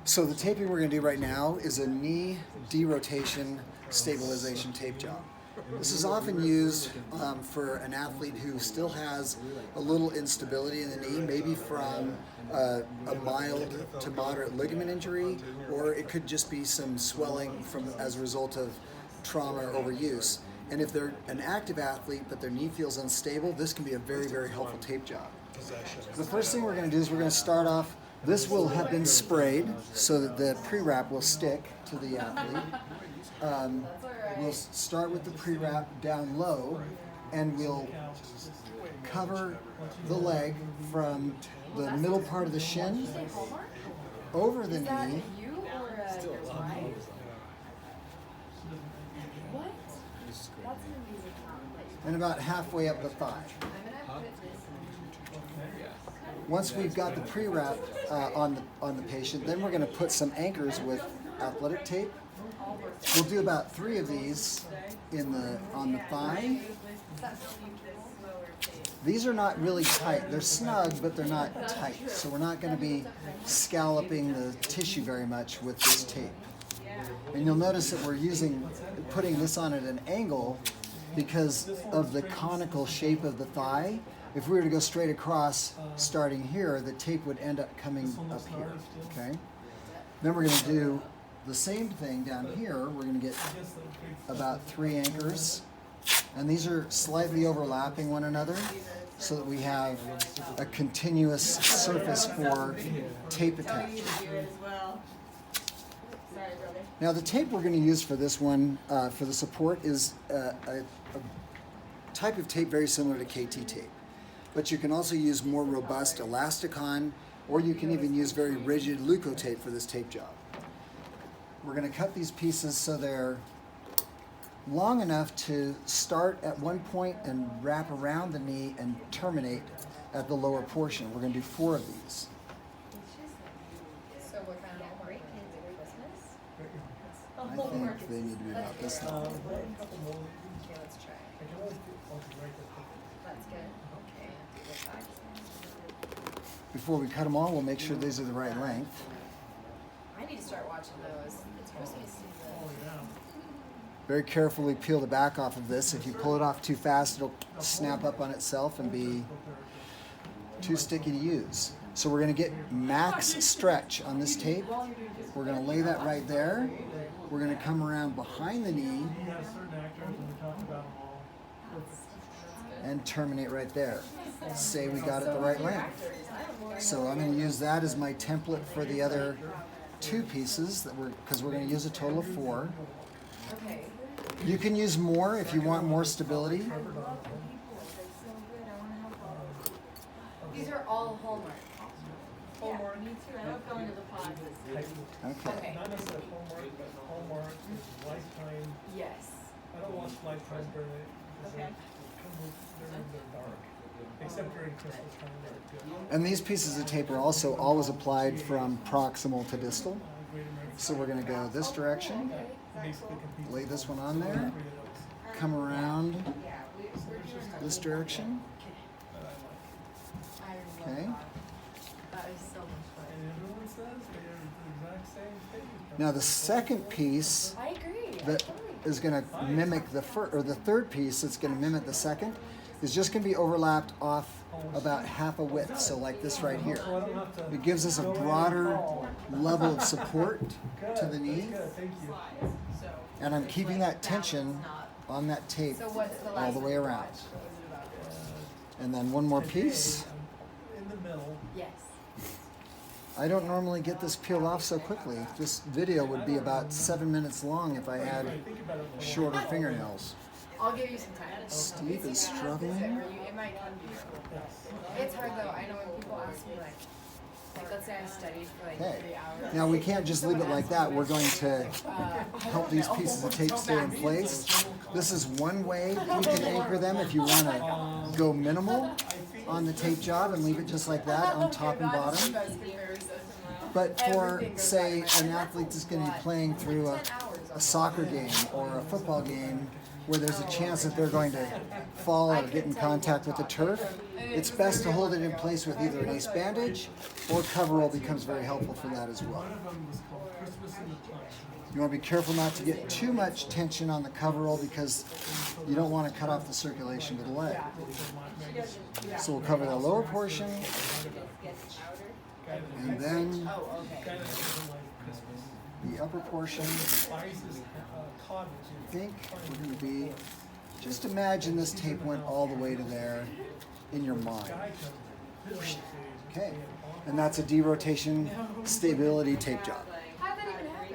So the taping we're going to do right now is a knee derotation stabilization tape job. This is often used for an athlete who still has a little instability in the knee, maybe from a mild to moderate ligament injury, or it could just be some swelling as a result of trauma or overuse. And if they're an active athlete but their knee feels unstable, this can be a very, very helpful tape job. The first thing we're going to do is we're going to start off. This will have been sprayed so that the pre-wrap will stick to the athlete. We'll start with the pre-wrap down low, and we'll cover the leg from the middle part of the shin over the knee and about halfway up the thigh. Once we've got the pre-wrap on the patient, then we're going to put some anchors with athletic tape. We'll do about 3 of these on the thigh. These are not really tight. They're snug, but they're not tight. So we're not going to be scalloping the tissue very much with this tape. And you'll notice that we're putting this on at an angle because of the conical shape of the thigh. If we were to go straight across, starting here, the tape would end up coming up here, okay? Then we're going to do the same thing down here. We're going to get about 3 anchors, and these are slightly overlapping one another so that we have a continuous surface for tape attachment. Now the tape we're going to use for this one, for the support, is a type of tape very similar to KT tape. But you can also use more robust elasticon, or you can even use very rigid leukotape for this tape job. We're going to cut these pieces so they're long enough to start at one point and wrap around the knee and terminate at the lower portion. We're going to do 4 of these. So what kind of break Christmas? I think they need to be about this long. Okay, let's try. That's good. Okay. Before we cut them all, we'll make sure these are the right length. I need to start watching those. It's Christmas season. Very carefully peel the back off of this. If you pull it off too fast, it'll snap up on itself and be too sticky to use. So we're going to get max stretch on this tape. We're going to lay that right there. We're going to come around behind the knee and terminate right there. Say we got it the right length. So I'm going to use that as my template for the other 2 pieces because we're going to use a total of 4. You can use more if you want more stability. These are all Hallmark. Hallmark. Me too. I don't go into the pods. Okay. Not necessarily Hallmark, but Hallmark is Lifetime. Yes. I don't watch Lifetime during it because they're dark. Except during Christmas time, they're good. And these pieces of tape are also always applied from proximal to distal. So we're going to go this direction, lay this one on there, come around this direction. Okay. That is so much fun. And everyone says they are the exact same thing. Now the second piece I agree. that is going to mimic the third piece that's going to mimic the second is just going to be overlapped off about half a width, so like this right here. It gives us a broader level of support to the knee, and I'm keeping that tension on that tape all the way around. And then one more piece. In the middle. Yes. I don't normally get this peeled off so quickly. This video would be about 7 minutes long if I had shorter fingernails. I'll give you some time. Steve is struggling. It might come to you. It's hard though. I know when people ask me like let's say I studied for like 3 hours. Now we can't just leave it like that. We're going to help these pieces of tape stay in place. This is one way that you can anchor them if you want to go minimal on the tape job and leave it just like that on top and bottom. But for, say, an athlete that's going to be playing through a soccer game or a football game, where there's a chance that they're going to fall or get in contact with the turf, it's best to hold it in place with either an ace bandage or coverall becomes very helpful for that as well. One of them was called Christmas in the Pine. You want to be careful not to get too much tension on the coverall because you don't want to cut off the circulation to the leg. So we'll cover the lower portion, and then Guy that doesn't like Christmas. the upper portion. Buys his cottage. I think we're going to be, just imagine this tape went all the way to there in your mind. Guy comes in. Okay, and that's a derotation stability tape job.